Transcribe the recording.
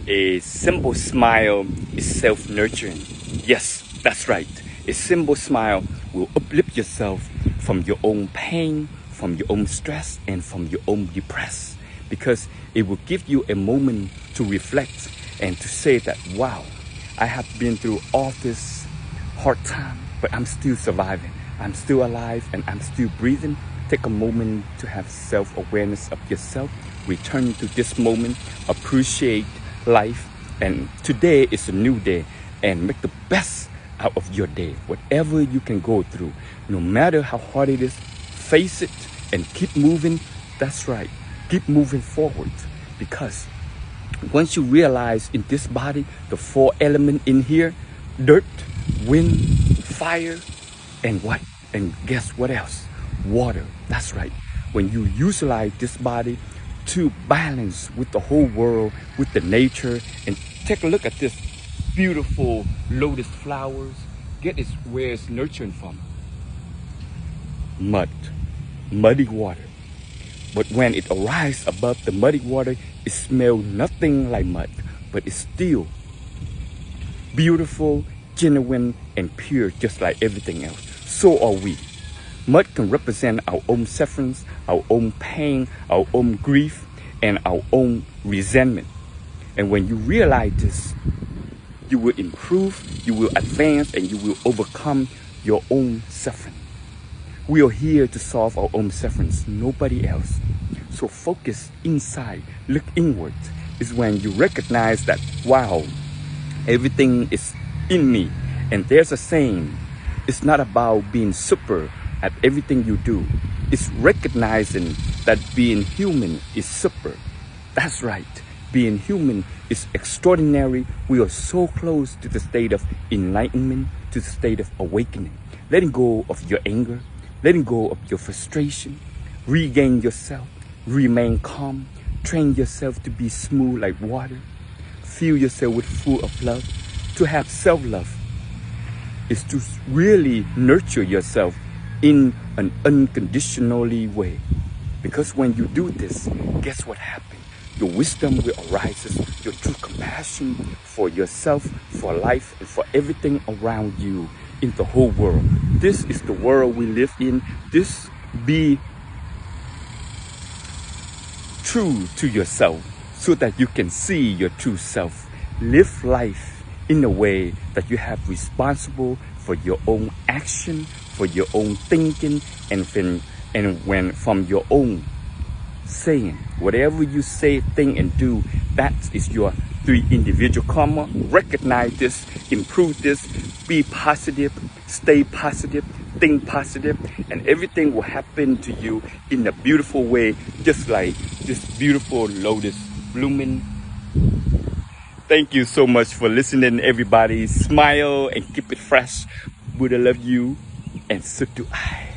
A simple smile is self-nurturing. Yes, that's right. A simple smile will uplift yourself from your own pain, from your own stress, and from your own depression, because it will give you a moment to reflect and to say that, wow, I have been through all this hard time, but I'm still surviving. I'm still alive and I'm still breathing. Take a moment to have self-awareness of yourself. Return to this moment, appreciate life, and today is a new day, and make the best out of your day. Whatever you can go through, no matter how hard it is, face it and keep moving. That's right, keep moving forward, because once you realize in this body, the 4 elements in here, dirt, wind, fire, and what? And guess what else? Water. That's right. When you utilize this body to balance with the whole world, with the nature, and take a look at this beautiful lotus flowers. Get it where it's nurturing from. Mud, muddy water. But when it arises above the muddy water, it smells nothing like mud, but it's still beautiful, genuine, and pure, just like everything else. So are we. Mud can represent our own sufferings, our own pain, our own grief, and our own resentment. And when you realize this, you will improve, you will advance, and you will overcome your own suffering. We are here to solve our own sufferings, nobody else. So focus inside, look inward. Is when you recognize that, wow, everything is in me. And there's a saying, it's not about being super at everything you do. It's recognizing that being human is super. That's right. Being human is extraordinary. We are so close to the state of enlightenment, to the state of awakening. Letting go of your anger, letting go of your frustration, regain yourself, remain calm, train yourself to be smooth like water, fill yourself with full of love. To have self-love is to really nurture yourself in an unconditionally way. Because when you do this, guess what happens? Your wisdom will arise, your true compassion for yourself, for life, and for everything around you in the whole world. This is the world we live in. This be true to yourself so that you can see your true self. Live life in a way that you have responsible for your own action, for your own thinking, and when from your own saying. Whatever you say, think, and do, that is your 3 individual karma. Recognize this, improve this, be positive, stay positive, think positive, and everything will happen to you in a beautiful way, just like this beautiful lotus blooming. Thank you so much for listening, everybody. Smile and keep it fresh. Buddha love you, and so do I.